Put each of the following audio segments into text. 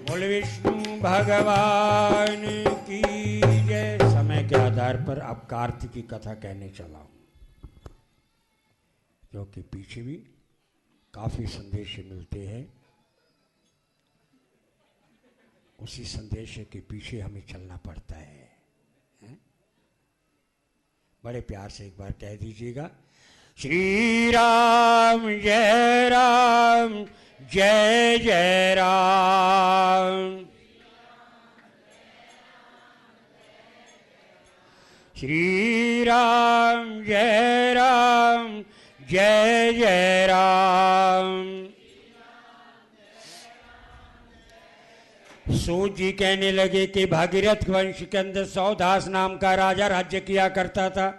बोल विष्णु भगवान की जय। समय के आधार पर अब कार्तिक की कथा कहने चला हूं, क्योंकि पीछे भी काफी संदेश मिलते हैं। उसी संदेश के पीछे हमें चलना पड़ता है, बड़े प्यार से एक बार कह दीजिएगा। श्री राम जय राम जय जय राम। श्री राम जय राम जय जय राम। सूत जी कहने लगे कि भागीरथ वंश के अंदर सौदास नाम का राजा राज्य किया करता था,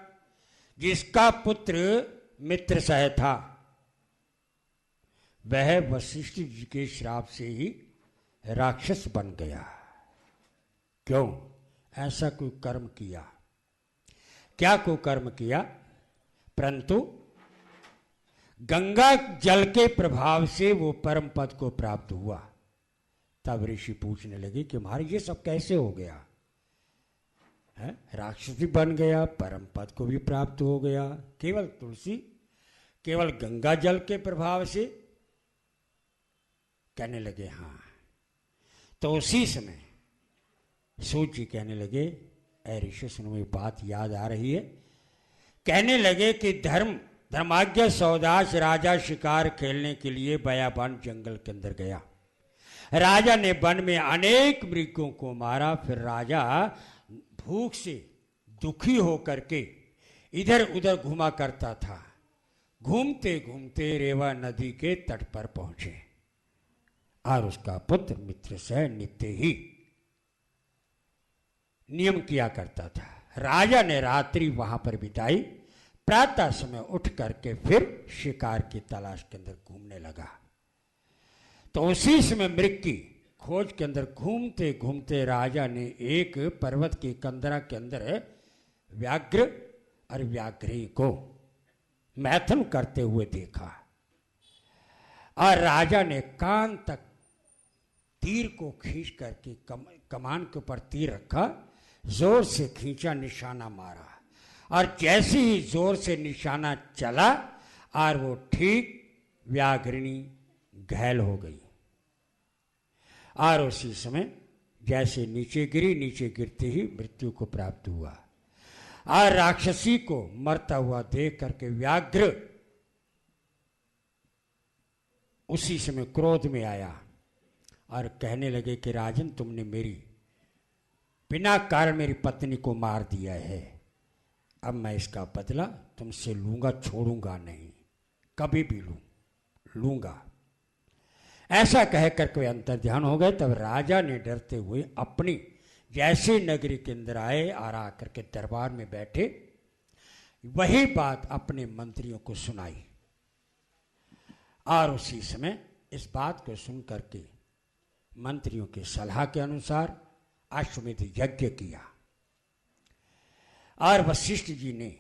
जिसका पुत्र मित्रसह था। वह वशिष्ठ जी के श्राप से ही राक्षस बन गया। क्यों? ऐसा कोई कर्म किया। क्या कोई कर्म किया? परंतु गंगा जल के प्रभाव से वो परम पद को प्राप्त हुआ। तब ऋषि पूछने लगे कि महाराज ये सब कैसे हो गया है? राक्षस भी बन गया, परम पद को भी प्राप्त हो गया, केवल तुलसी, केवल गंगा जल के प्रभाव से? कहने लगे हाँ। तो उसी समय सूत जी कहने लगे, ऐ ऋषि सुनो, ये बात याद आ रही है। कहने लगे कि धर्माज्ञ सौदास राजा शिकार खेलने के लिए बयाबान जंगल के अंदर गया। राजा ने वन में अनेक मृगों को मारा। फिर राजा भूख से दुखी होकर के इधर उधर घुमा करता था। घूमते घूमते रेवा नदी के तट पर पहुंचे और उसका पुत्र मित्रसह नित्य ही नियम किया करता था। राजा ने रात्रि वहां पर बिताई। प्रातः समय उठ करके फिर शिकार की तलाश के अंदर घूमने लगा। तो उसी समय मृग की खोज के अंदर घूमते घूमते राजा ने एक पर्वत की कंदरा के अंदर व्याघ्र और व्याघ्री को मैथुन करते हुए देखा। और राजा ने कान तक तीर को खींच करके कमान के ऊपर तीर रखा, जोर से खींचा, निशाना मारा। और जैसे ही जोर से निशाना चला और वो ठीक व्याघ्रिणी घायल हो गई। और उसी समय जैसे नीचे गिरी, नीचे गिरते ही मृत्यु को प्राप्त हुआ। और राक्षसी को मरता हुआ देख करके व्याघ्र उसी समय क्रोध में आया और कहने लगे कि राजन, तुमने बिना कारण मेरी पत्नी को मार दिया है। अब मैं इसका बदला तुमसे लूंगा, छोड़ूंगा नहीं, कभी भी लूंगा। ऐसा कहकर कोई अंतर्ध्यान हो गए। तब राजा ने डरते हुए अपनी जैसे नगरी के अंदर आए और आकर के दरबार में बैठे, वही बात अपने मंत्रियों को सुनाई। और उसी समय इस बात को सुन करके मंत्रियों की सलाह के अनुसार अश्वमेध यज्ञ किया। और वशिष्ठ जी ने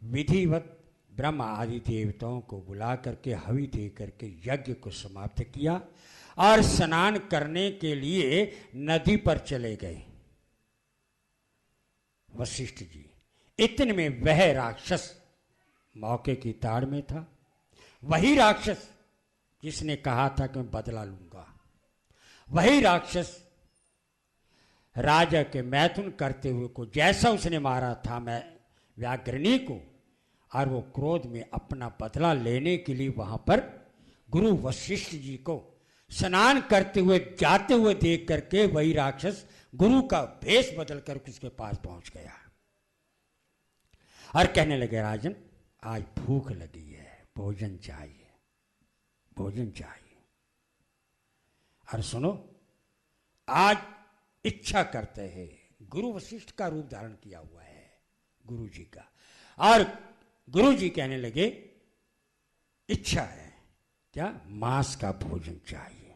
विधिवत ब्रह्मा आदि देवताओं को बुला करके हवि दे करके यज्ञ को समाप्त किया और स्नान करने के लिए नदी पर चले गए वशिष्ठ जी। इतने में वह राक्षस मौके की ताड़ में था। वही राक्षस जिसने कहा था कि मैं बदला लूंगा, वही राक्षस राजा के मैथुन करते हुए को जैसा उसने मारा था मैं व्याघ्रिणी को, और वो क्रोध में अपना बदला लेने के लिए वहां पर गुरु वशिष्ठ जी को स्नान करते हुए जाते हुए देख करके वही राक्षस गुरु का भेष बदल कर उसके पास पहुंच गया और कहने लगे, राजन आज भूख लगी है, भोजन चाहिए, भोजन चाहिए। और सुनो, आज इच्छा करते हैं। गुरु वशिष्ठ का रूप धारण किया हुआ है गुरु जी का। और गुरु जी कहने लगे, इच्छा है क्या? मांस का भोजन चाहिए।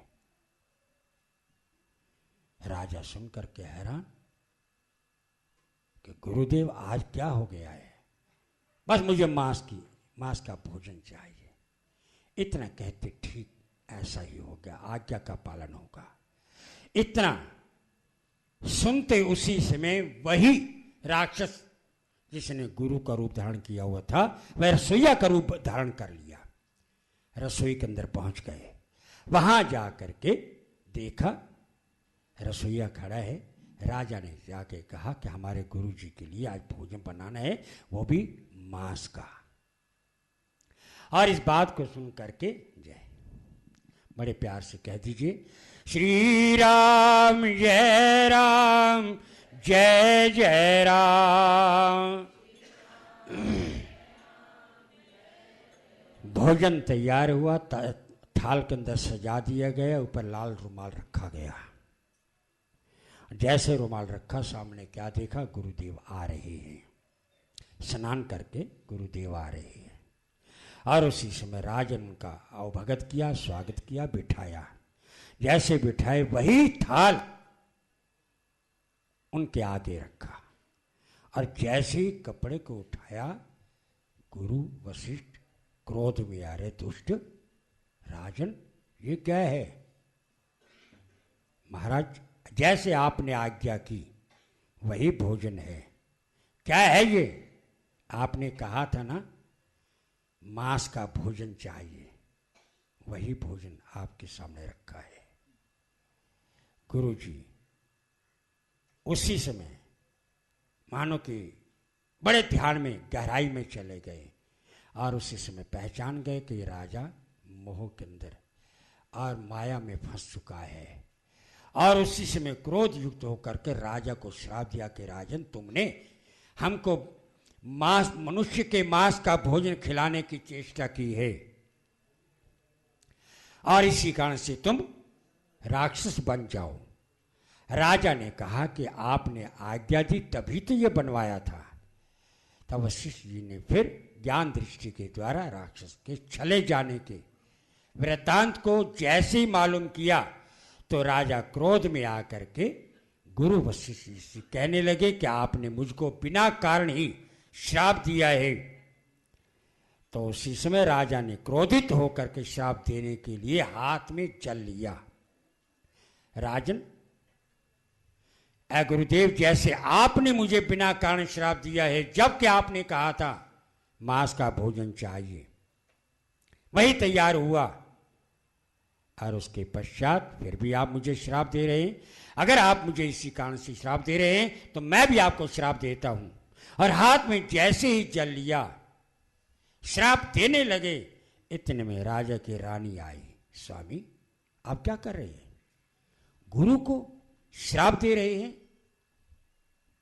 राजा सुनकर के हैरान कि गुरुदेव आज क्या हो गया है? बस मुझे मांस का भोजन चाहिए। इतना कहते ठीक ऐसा ही हो गया, आज्ञा का पालन होगा। इतना सुनते उसी समय वही राक्षस जिसने गुरु का रूप धारण किया हुआ था वह रसोईया का रूप धारण कर लिया। रसोई के अंदर पहुंच गए। वहां जाकर के देखा रसोईया खड़ा है। राजा ने जाके कहा कि हमारे गुरु जी के लिए आज भोजन बनाना है, वो भी मांस का। और इस बात को सुन करके जय बड़े प्यार से कह दीजिए, श्री राम जय राम जय जय राम। भोजन तैयार हुआ, थाल के अंदर सजा दिया गया, ऊपर लाल रुमाल रखा गया। जैसे रुमाल रखा, सामने क्या देखा, गुरुदेव आ रहे हैं। स्नान करके गुरुदेव आ रहे हैं। और उसी समय राजन उनका अवभगत किया, स्वागत किया, बिठाया। जैसे बिठाए वही थाल उनके आगे रखा और जैसे ही कपड़े को उठाया, गुरु वशिष्ठ क्रोध में आ रहे, दुष्ट राजन ये क्या है? महाराज जैसे आपने आज्ञा की वही भोजन है। क्या है ये? आपने कहा था ना मांस का भोजन चाहिए, वही भोजन आपके सामने रखा है। गुरुजी उसी समय मानो कि बड़े ध्यान में गहराई में चले गए और उसी समय पहचान गए कि ये राजा मोह के अंदर और माया में फंस चुका है। और उसी समय क्रोध युक्त होकर के राजा को श्राप दिया कि राजन तुमने हमको मांस, मनुष्य के मांस का भोजन खिलाने की चेष्टा की है और इसी कारण से तुम राक्षस बन जाओ। राजा ने कहा कि आपने आज्ञा दी तभी तो ये बनवाया था। तब वशिष्ठ जी ने फिर ज्ञान दृष्टि के द्वारा राक्षस के चले जाने के वृत्तांत को जैसे ही मालूम किया तो राजा क्रोध में आकर के गुरु वशिष्ठ जी से कहने लगे कि आपने मुझको बिना कारण ही श्राप दिया है। तो उसी समय राजा ने क्रोधित होकर के श्राप देने के लिए हाथ में जल लिया। राजन गुरुदेव, जैसे आपने मुझे बिना कारण श्राप दिया है, जबकि आपने कहा था मांस का भोजन चाहिए, वही तैयार हुआ और उसके पश्चात फिर भी आप मुझे श्राप दे रहे हैं। अगर आप मुझे इसी कारण से श्राप दे रहे हैं तो मैं भी आपको श्राप देता हूं। और हाथ में जैसे ही जल लिया, श्राप देने लगे, इतने में राजा की रानी आई। स्वामी आप क्या कर रहे हैं? गुरु को श्राप दे रहे हैं?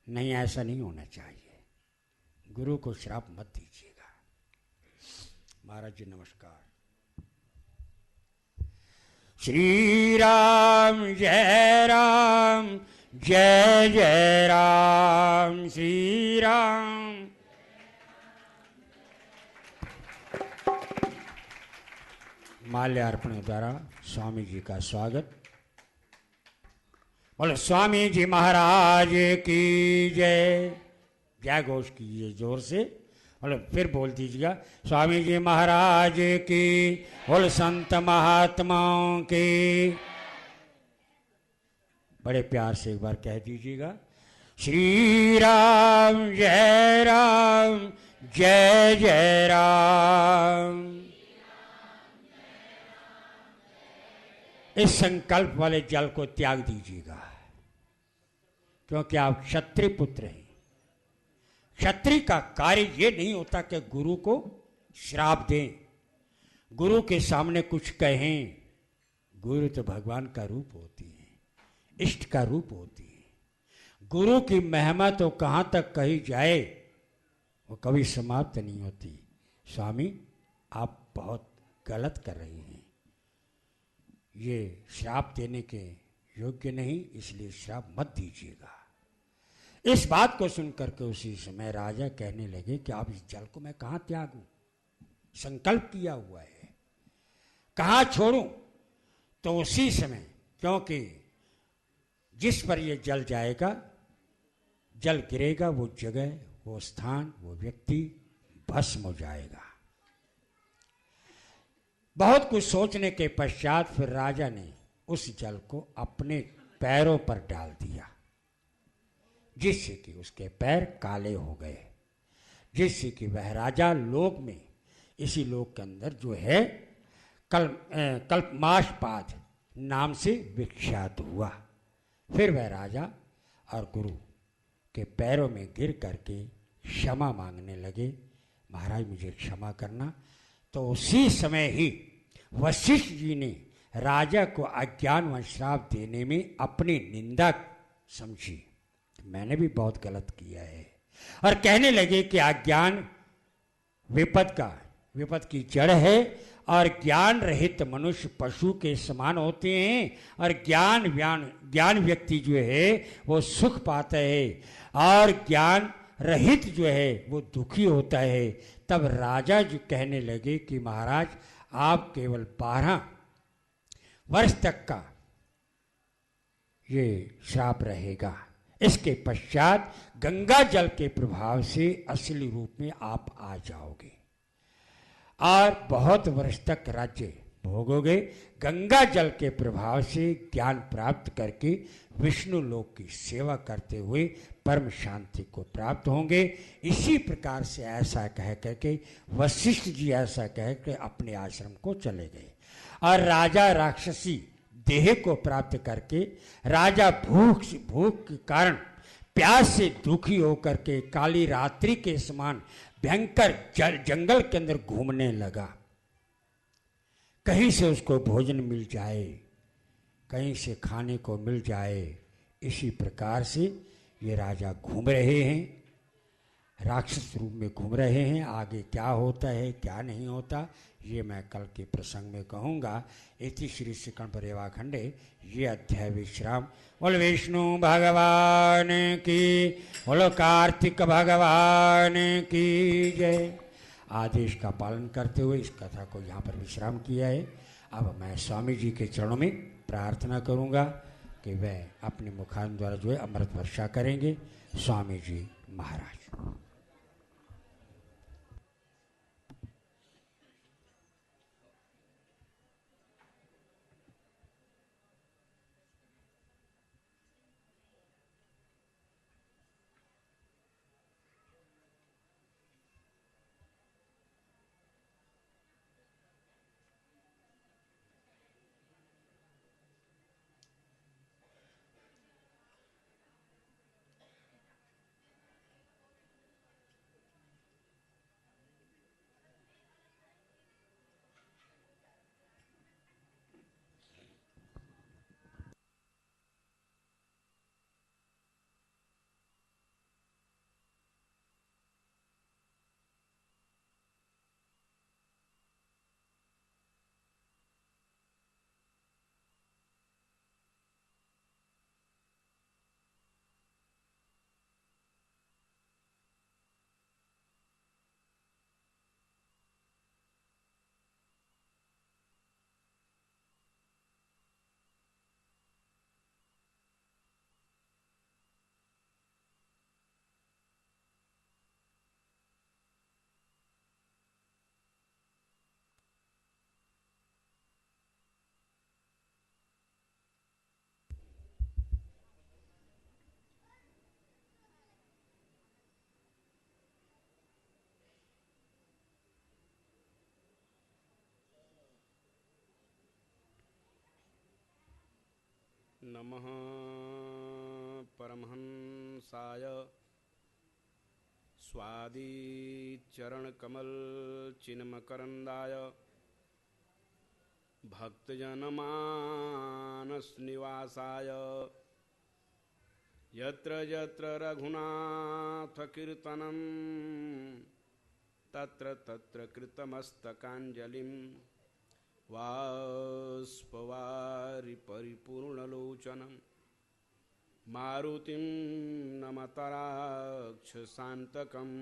नहीं, ऐसा नहीं होना चाहिए। गुरु को श्राप मत दीजिएगा। महाराज जी नमस्कार। श्री राम जय राम जय जय राम। श्री राम माल्यार्पण द्वारा स्वामी जी का स्वागत। बोलो स्वामी जी महाराज की जय। जय घोष कीजिए जोर से। बोलो फिर बोल दीजिएगा, स्वामी जी महाराज की। बोलो संत महात्माओं की। बड़े प्यार से एक बार कह दीजिएगा, श्री राम जय राम जय जय राम। इस संकल्प वाले जल को त्याग दीजिएगा, क्योंकि आप क्षत्रिय पुत्र हैं। क्षत्रिय का कार्य ये नहीं होता कि गुरु को श्राप दें, गुरु के सामने कुछ कहें। गुरु तो भगवान का रूप होती है, इष्ट का रूप होती है। गुरु की महिमा तो कहाँ तक कही जाए, वो कभी समाप्त नहीं होती। स्वामी आप बहुत गलत कर रही हैं, ये श्राप देने के योग्य नहीं, इसलिए श्राप मत दीजिएगा। इस बात को सुनकर के उसी समय राजा कहने लगे कि आप इस जल को मैं कहाँ त्यागूं? संकल्प किया हुआ है, कहाँ छोड़ूं? तो उसी समय, क्योंकि जिस पर ये जल जाएगा, जल गिरेगा, वो जगह, वो स्थान, वो व्यक्ति भस्म हो जाएगा। बहुत कुछ सोचने के पश्चात फिर राजा ने उस जल को अपने पैरों पर डाल दिया, जिससे कि उसके पैर काले हो गए, जिससे कि वह राजा लोक में, इसी लोक के अंदर जो है कल्पमाशपाद नाम से विख्यात हुआ। फिर वह राजा और गुरु के पैरों में गिर करके क्षमा मांगने लगे, महाराज मुझे क्षमा करना। तो उसी समय ही वशिष्ठ जी ने राजा को अज्ञान व श्राप देने में अपनी निंदा समझी, मैंने भी बहुत गलत किया है, और कहने लगे कि अज्ञान विपद की जड़ है, और ज्ञान रहित मनुष्य पशु के समान होते हैं, और ज्ञान व्यक्ति जो है वो सुख पाता है, और ज्ञान रहित जो है वो दुखी होता है। तब राजा जी कहने लगे कि महाराज आप केवल 12 वर्ष तक का ये श्राप रहेगा, इसके पश्चात गंगा जल के प्रभाव से असली रूप में आप आ जाओगे और बहुत वर्ष तक राज्य भोगोगे। गंगा जल के प्रभाव से ज्ञान प्राप्त करके विष्णु लोक की सेवा करते हुए परम शांति को प्राप्त होंगे। इसी प्रकार से ऐसा कह करके वशिष्ठ जी ऐसा कह के अपने आश्रम को चले गए, और राजा राक्षसी देह को प्राप्त करके राजा भूख के कारण प्यास से दुखी होकर के काली रात्रि के समान भयंकर जंगल के अंदर घूमने लगा। कहीं से उसको भोजन मिल जाए, कहीं से खाने को मिल जाए, इसी प्रकार से ये राजा घूम रहे हैं, राक्षस रूप में घूम रहे हैं। आगे क्या होता है क्या नहीं होता ये मैं कल के प्रसंग में कहूँगा। इति श्री श्रीकंठ परिवा खंडे ये अध्याय विश्राम। बोल विष्णु भगवान की, बोलो कार्तिक भगवान की जय। आदेश का पालन करते हुए इस कथा को यहाँ पर विश्राम किया है। अब मैं स्वामी जी के चरणों में प्रार्थना करूँगा कि वह अपने मुखान द्वारा जो है अमृत वर्षा करेंगे। स्वामी जी महाराज। नमः परमहंसाय स्वादिचरणकमलचिन्मकरन्दाय भक्तजनमानसनिवासाय यत्र यत्र रघुनाथकीर्तनं तत्र तत्र कृतमस्तकाञ्जलिं वाष्पवारि परिपूर्णलोचनं मारुतिं नमतराक्षसान्तकम्।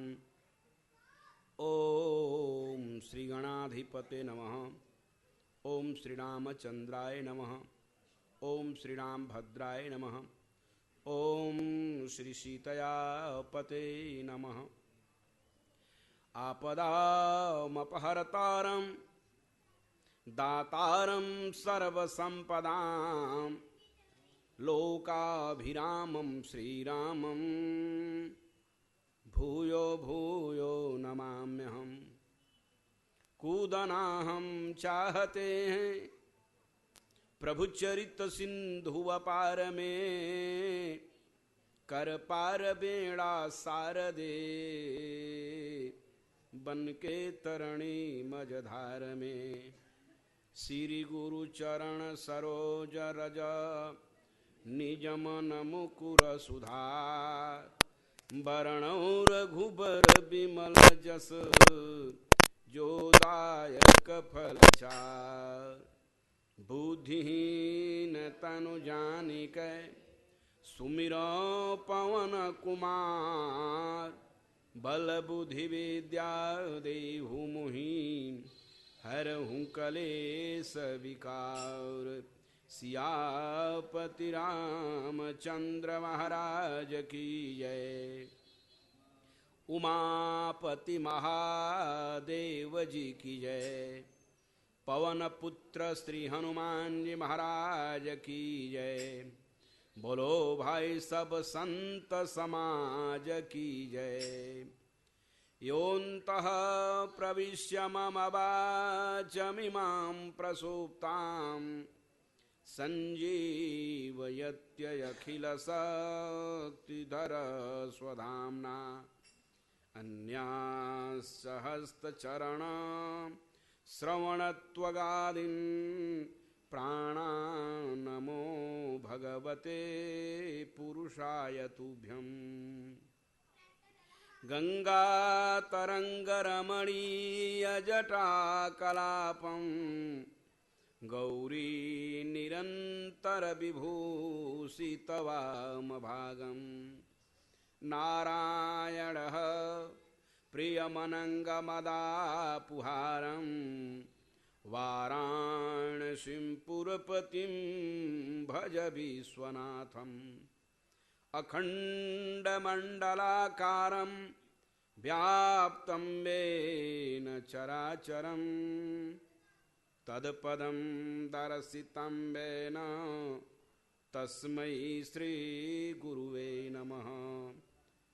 ॐ श्रीगणाधिपते नमः। ॐ श्रीरामचन्द्राय नमः। ॐ श्रीरामभद्राय नमः। ॐ श्रीसीतयापते नमः। आपदामपहर्तारं दातारं सर्वसम्पदां लोकाभिरामं श्रीरामं भूयो भूयो नमाम्यहम्। कूदनाहं चाहते हैं प्रभु चरित सिंधु अपार में, कर पार बेड़ा सार दे बन के तरणी मझधार में। श्री गुरु चरण सरोज रज निज मन मुकुर सुधार, बरणौ रघुबर बिमल जस जो दायक फल चार। बुद्धिहीन तनु जानिकै सुमिरो पवन कुमार, बल बुद्धि विद्या देहु मुहि हरहु कलेश विकार। सियापति रामचंद्र महाराज की जय, उमापति महादेव जी की जय, पवन पुत्र श्री हनुमान जी महाराज की जय। बोलो भाई सब संत समाज की जय। योऽन्तः प्रविश्य मम वाचमिमां प्रसुप्तां, संजीवयत्यखिल शक्तिधर स्वधाम्ना। अन्यासहस्तचरण श्रवणत्वगादीन् प्राणान्नमो भगवते पुरुषाय तुभ्यम्। गंगातरंगरमणीयजटाकलापं गौरी निरन्तरविभूषितवामभागम्। नारायणः प्रियमनङ्गमदापुहारं, वाराणसीं पुरपतिं भज विश्वनाथम्। अखण्डमण्डलाकारं व्याप्तं येन चराचरं, तत्पदं दर्शितं येन तस्मै श्रीगुरुवे नमः।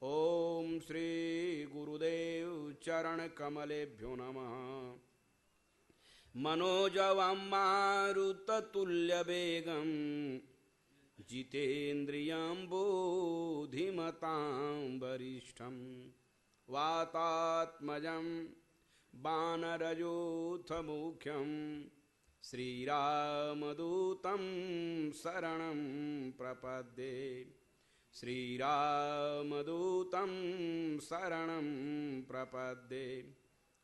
ओम श्री गुरुदेव चरण कमलेभ्यो नमः। मनोजवं मारुततुल्यवेगं, जितेन्द्रियं बुद्धिमतां वरिष्ठं। वातात्मजं वानरयूथमुख्यं, श्रीरामदूतं शरणं प्रपद्ये। श्रीरामदूतं शरणं प्रपद्ये।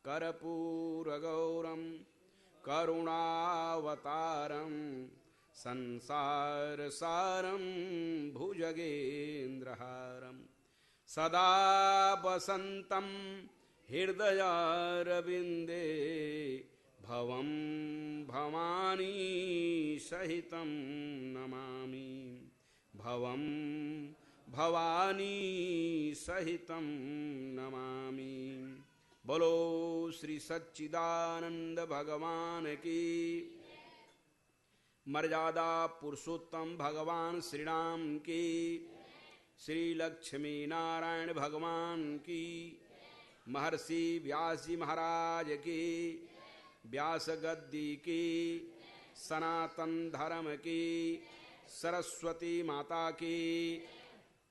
कर्पूरगौरं करुणावतारं, संसारसारं भुजगेन्द्रहारं। सदा वसन्तं हृदयारविन्दे, भवं भवानी सहितं नमामि। भवं भवानी सहितं नमामि। बोलो श्री सच्चिदानंद भगवान की, मर्यादा पुरुषोत्तम भगवान श्री राम की, श्री लक्ष्मी नारायण भगवान की, महर्षि व्यास जी महाराज की, व्यास गद्दी की, सनातन धर्म की, सरस्वती माता की,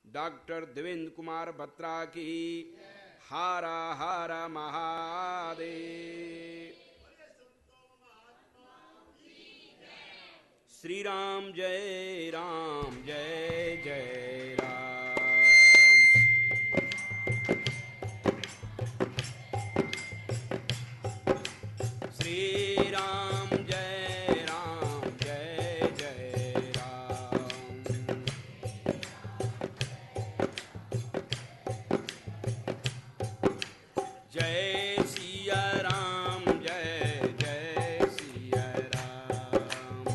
डॉक्टर देवेंद्र कुमार बत्रा की। हारा हारा महादेव। श्री राम जय राम, जय जय राम। श्री राम जय राम, जय जय राम। जय सिया राम, जय जय सिया राम।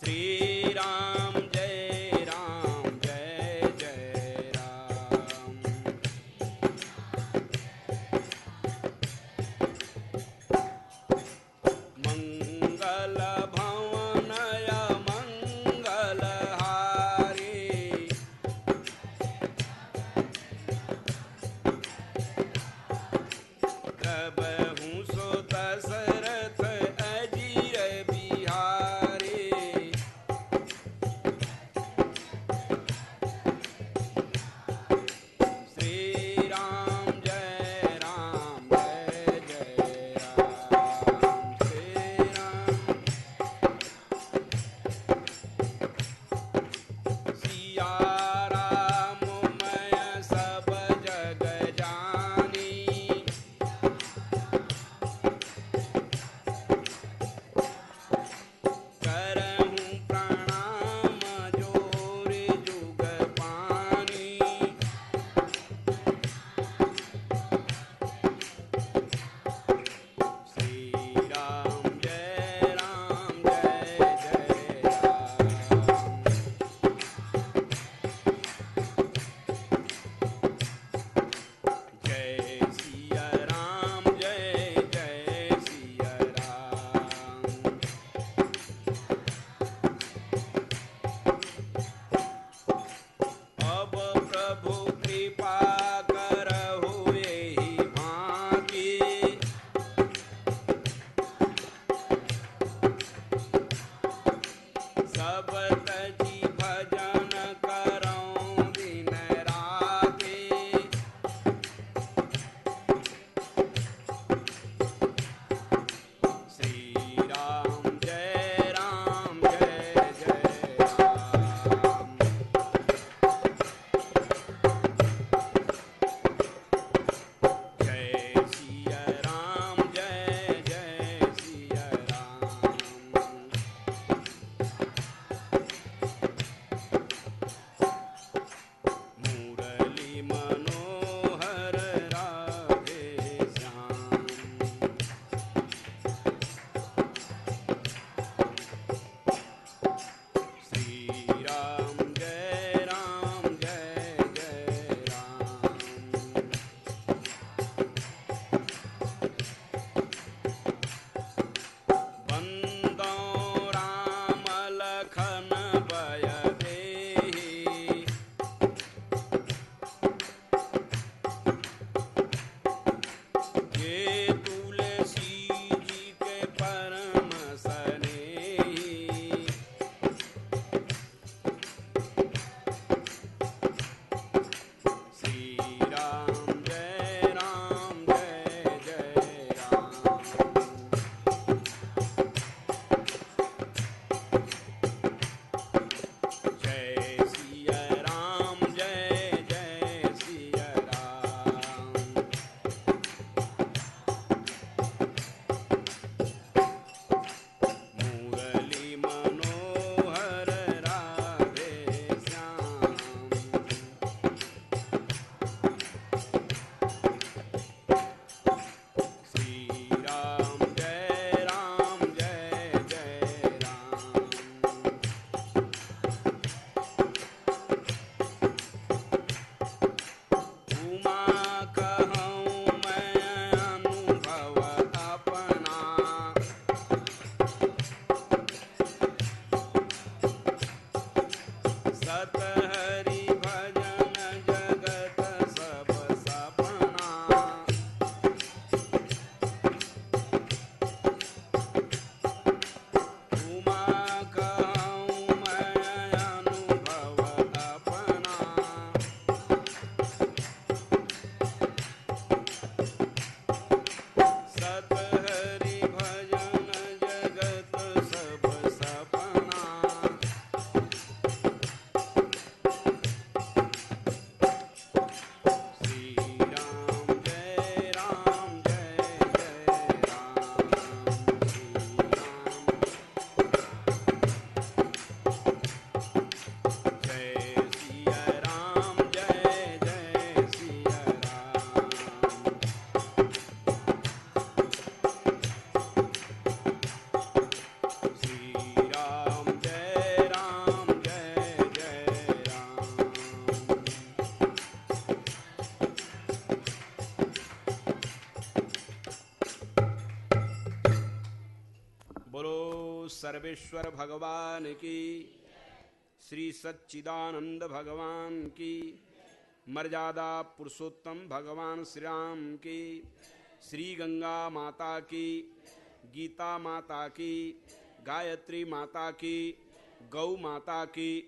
श्री राम जय जय राम। मंगल भवनय मंगल हारी, प्रभु सो दशरथ अजीर बिहारी। श्री राम जय जय राम। श्री राम सिया राम मैं सब जग जानी, करहूँ प्रणाम जोर जुग पानी। श्री राम जय जय राम। जय सिया राम जय सिया राम। अब प्रभु कृपा करहु एहि भांति, सब तजी भजन करऊं दिन राति। श्री राम जय जय राम। जय सिया राम जय सिया राम। बोलो सर्वेश्वर भगवान की, श्री सच्चिदानंद भगवान की, मर्यादा पुरुषोत्तम भगवान श्री राम की, श्री गंगा माता की, गीता माता की, गायत्री माता की, गौ माता की,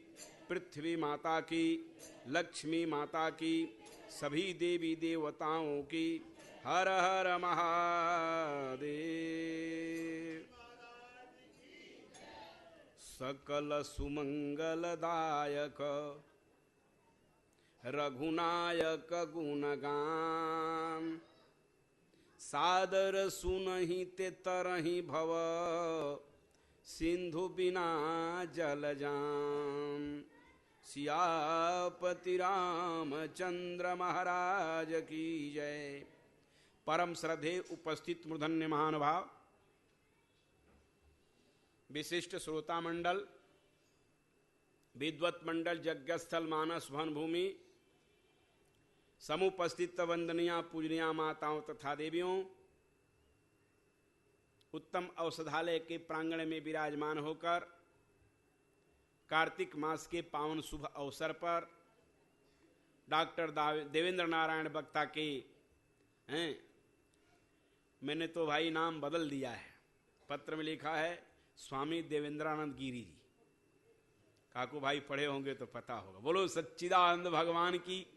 पृथ्वी माता की, लक्ष्मी माता की, सभी देवी देवताओं की। हर हर महादेव। सकल सुमंगलदायक रघुनायक गुणगान, सादर सुनहि ते तरहि भव, सिंधु बिना जल जान। सियापति रामचंद्र महाराज की जय। परम श्रद्धेय उपस्थित मूर्धन्य महानुभाव, विशिष्ट श्रोता मंडल, विद्वत मंडल, यज्ञस्थल, मानस भवन भूमि, समुपस्थित वंदनिया पूजनिया माताओं तथा देवियों, उत्तम औषधालय के प्रांगण में विराजमान होकर कार्तिक मास के पावन शुभ अवसर पर डॉक्टर देवेंद्र नारायण बक्ता के हैं, मैंने तो भाई नाम बदल दिया है, पत्र में लिखा है स्वामी देवेंद्रानंद गिरी जी। काकू भाई पढ़े होंगे तो पता होगा। बोलो सच्चिदानंद भगवान की,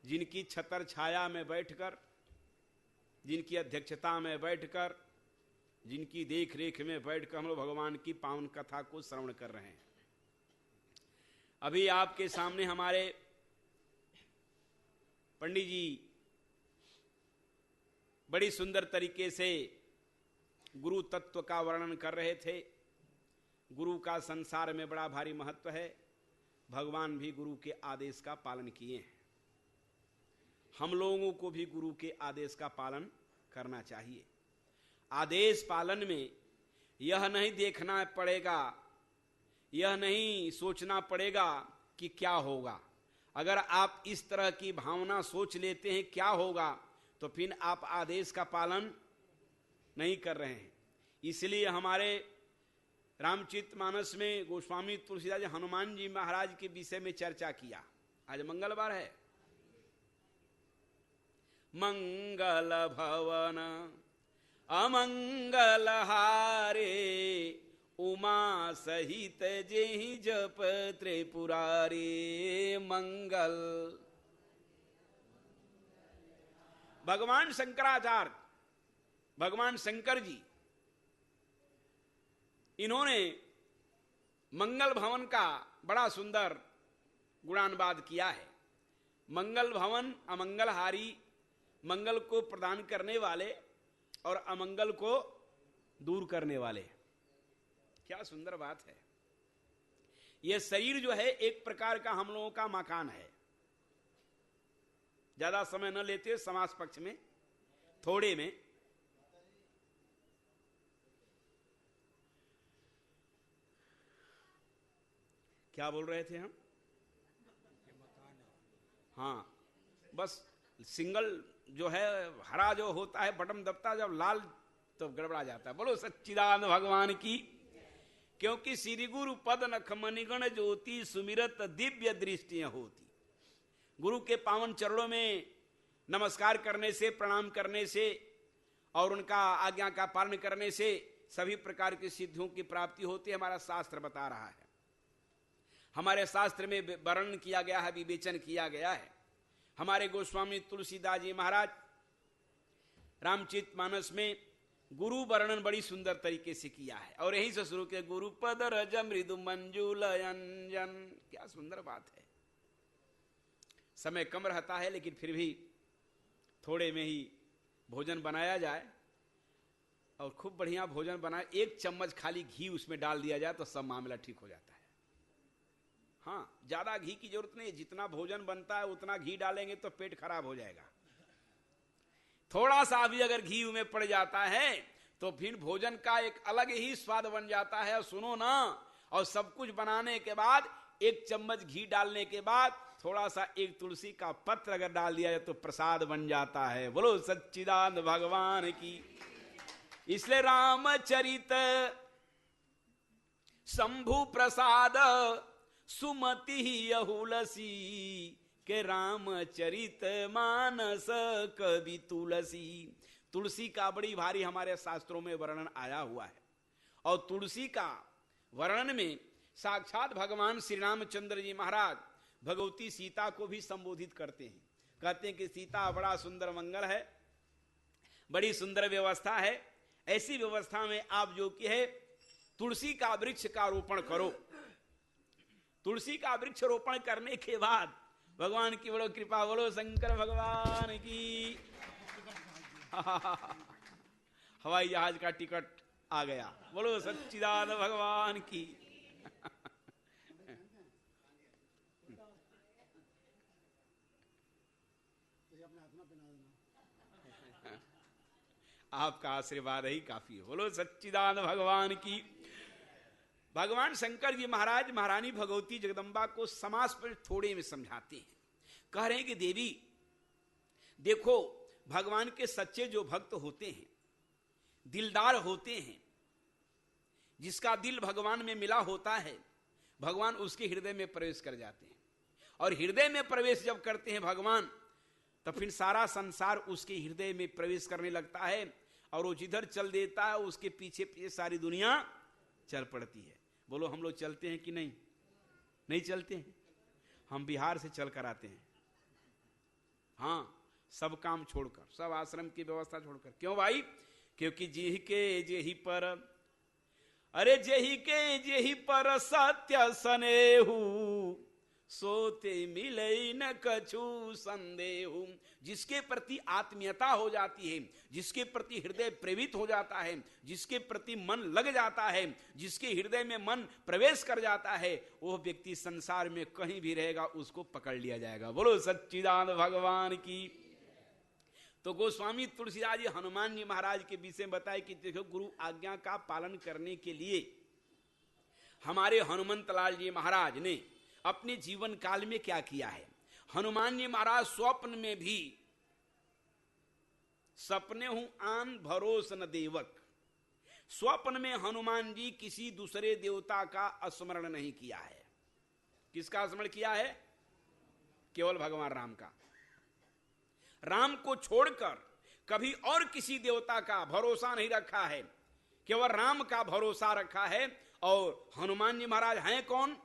जिनकी छतर छाया में बैठकर, जिनकी अध्यक्षता में बैठकर, जिनकी देख रेख में बैठकर हम लोग भगवान की पावन कथा को श्रवण कर रहे हैं। अभी आपके सामने हमारे पंडित जी बड़ी सुंदर तरीके से गुरु तत्व का वर्णन कर रहे थे। गुरु का संसार में बड़ा भारी महत्व है। भगवान भी गुरु के आदेश का पालन किए हैं। हम लोगों को भी गुरु के आदेश का पालन करना चाहिए। आदेश पालन में यह नहीं देखना पड़ेगा, यह नहीं सोचना पड़ेगा कि क्या होगा। अगर आप इस तरह की भावना सोच लेते हैं क्या होगा, तो फिर आप आदेश का पालन नहीं कर रहे हैं। इसलिए हमारे रामचरितमानस में गोस्वामी तुलसीदास जी हनुमान जी महाराज के विषय में चर्चा किया। आज मंगलवार है। मंगल भवन अमंगल हारे, उमा सहित जेहि जप त्रिपुरारी। मंगल भगवान शंकराचार्य, भगवान शंकर जी, इन्होंने मंगल भवन का बड़ा सुंदर गुणानुवाद किया है। मंगल भवन अमंगलहारी, मंगल को प्रदान करने वाले और अमंगल को दूर करने वाले। क्या सुंदर बात है। यह शरीर जो है एक प्रकार का हम लोगों का मकान है। ज्यादा समय न लेते समाज पक्ष में, थोड़े में। क्या बोल रहे थे हम? हाँ, बस सिंगल जो है, हरा जो होता है बटन दबता, जब लाल तो गड़बड़ा जाता है। बोलो सच्चिदानंद भगवान की। क्योंकि श्री गुरु पद नख मणिगण ज्योति, सुमिरत दिव्य दृष्टियां होती। गुरु के पावन चरणों में नमस्कार करने से, प्रणाम करने से और उनका आज्ञा का पालन करने से सभी प्रकार की सिद्धियों की प्राप्ति होती है। हमारा शास्त्र बता रहा है। हमारे शास्त्र में वर्णन किया गया है, विवेचन किया गया है। हमारे गोस्वामी तुलसीदास जी महाराज रामचरितमानस में गुरु वर्णन बड़ी सुंदर तरीके से किया है। और यहीं से शुरू किया, गुरु पद रज मृदु मंजुल अंजन। क्या सुंदर बात है। समय कम रहता है, लेकिन फिर भी थोड़े में ही भोजन बनाया जाए और खूब बढ़िया भोजन बनाए। एक चम्मच खाली घी उसमें डाल दिया जाए तो सब मामला ठीक हो जाता है। हाँ, ज्यादा घी की जरूरत नहीं। जितना भोजन बनता है उतना घी डालेंगे तो पेट खराब हो जाएगा। थोड़ा सा भी अगर घी में पड़ जाता है तो फिर भोजन का एक अलग ही स्वाद बन जाता है। सुनो ना, और सब कुछ बनाने के बाद एक चम्मच घी डालने के बाद थोड़ा सा एक तुलसी का पत्र अगर डाल दिया जाए तो प्रसाद बन जाता है। बोलो सच्चिदानंद भगवान की। इसलिए रामचरित शंभु प्रसाद सुमति यहुलसी के रामचरित मानस कवि तुलसी। तुलसी का बड़ी भारी हमारे शास्त्रों में वर्णन आया हुआ है, और तुलसी का वर्णन में साक्षात भगवान श्री रामचंद्र जी महाराज भगवती सीता को भी संबोधित करते हैं। कहते हैं कि सीता बड़ा सुंदर मंगल है, बड़ी सुंदर व्यवस्था है, ऐसी व्यवस्था में आप जो कि है तुलसी का वृक्ष का रोपण करो। तुलसी का वृक्ष रोपण करने के बाद भगवान की बड़ो कृपा, बोलो शंकर भगवान की। हवाई जहाज का टिकट आ गया, बोलो सच्चिदानंद भगवान की। आपका आशीर्वाद ही काफी है, बोलो सच्चिदानंद भगवान की। भगवान शंकर जी महाराज महारानी भगवती जगदम्बा को समास पर थोड़े में समझाते हैं। कह रहे हैं कि देवी देखो, भगवान के सच्चे जो भक्त होते हैं, दिलदार होते हैं, जिसका दिल भगवान में मिला होता है, भगवान उसके हृदय में प्रवेश कर जाते हैं। और हृदय में प्रवेश जब करते हैं भगवान, तो फिर सारा संसार उसके हृदय में प्रवेश करने लगता है, और वो जिधर चल देता है उसके पीछे पीछे सारी दुनिया चल पड़ती है। बोलो हम लोग चलते हैं कि नहीं? नहीं चलते हैं। हम बिहार से चल कर आते हैं, हाँ, सब काम छोड़कर, सब आश्रम की व्यवस्था छोड़कर। क्यों भाई? क्योंकि जेहि के जेहि पर, अरे जेहि के जेहि पर सत्य सनेहु, सोते मिले न कछु संदेहु। जिसके प्रति आत्मीयता हो जाती है, जिसके प्रति हृदय प्रेरित हो जाता है, जिसके प्रति मन लग जाता है, जिसके हृदय में मन प्रवेश कर जाता है, वो व्यक्ति संसार में कहीं भी रहेगा उसको पकड़ लिया जाएगा। बोलो सच्चिदानंद भगवान की। तो गोस्वामी तुलसीदास जी हनुमान जी महाराज के विषय में बताए कि देखो, गुरु आज्ञा का पालन करने के लिए हमारे हनुमंत लाल जी महाराज ने अपने जीवन काल में क्या किया है। हनुमान जी महाराज स्वप्न में भी, सपने हूं आन भरोस न देवक, स्वप्न में हनुमान जी किसी दूसरे देवता का स्मरण नहीं किया है। किसका स्मरण किया है? केवल भगवान राम का। राम को छोड़कर कभी और किसी देवता का भरोसा नहीं रखा है, केवल राम का भरोसा रखा है। और हनुमान जी महाराज हैं कौन?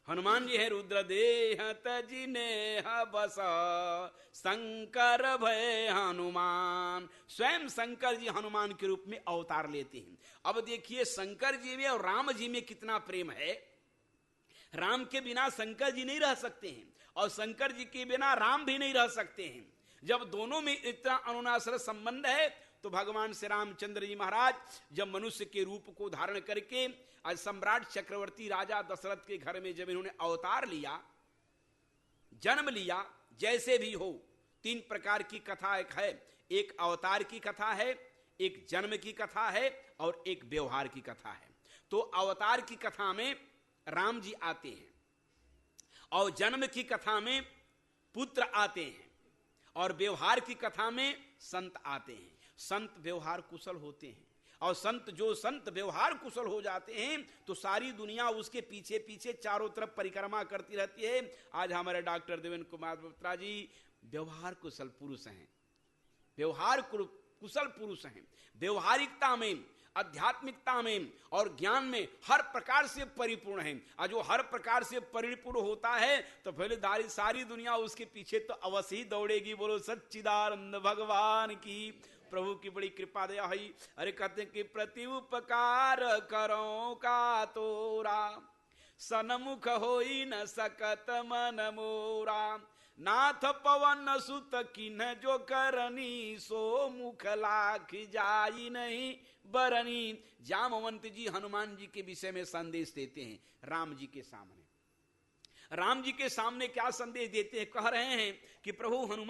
हनुमान जी है रुद्रदेह तजिने बस शंकर भय हनुमान। स्वयं शंकर जी हनुमान के रूप में अवतार लेते हैं। अब देखिए, शंकर जी में और राम जी में कितना प्रेम है। राम के बिना शंकर जी नहीं रह सकते हैं, और शंकर जी के बिना राम भी नहीं रह सकते हैं। जब दोनों में इतना अनुनाश्रय संबंध है, तो भगवान श्री रामचंद्र जी महाराज जब मनुष्य के रूप को धारण करके आज सम्राट चक्रवर्ती राजा दशरथ के घर में जब इन्होंने अवतार लिया, जन्म लिया, जैसे भी हो, तीन प्रकार की कथा एक है। एक अवतार की कथा है, एक जन्म की कथा है, और एक व्यवहार की कथा है। तो अवतार की कथा में राम जी आते हैं, और जन्म की कथा में पुत्र आते हैं, और व्यवहार की कथा में संत आते हैं। संत व्यवहार कुशल होते हैं, और संत व्यवहार कुशल हो जाते हैं तो सारी दुनिया उसके पीछे पीछे चारों तरफ परिक्रमा करती रहती है। आज हमारे डॉक्टर देवेंद्र कुमार बत्रा जी व्यवहार कुशल पुरुष हैं, व्यवहार कुशल पुरुष हैं। व्यवहारिकता में, आध्यात्मिकता में और ज्ञान में हर प्रकार से परिपूर्ण है। और जो हर प्रकार से परिपूर्ण होता है तो फिर सारी दुनिया उसके पीछे तो अवश्य ही दौड़ेगी। बोलो सच्चिदानंद भगवान की। प्रभु की बड़ी कृपा दया है। अरे कहते कि प्रति उपकार करो का तोरा, सनमुख होई न सकत मन मोरा। नाथ पवन सुत किन जो करनी, सो मुख लाख जाई नहीं बरनी। जामवंत जी हनुमान जी के विषय में संदेश देते हैं राम जी के सामने। राम जी के सामने क्या संदेश देते हैं? कह रहे हैं कि प्रभु हनुमान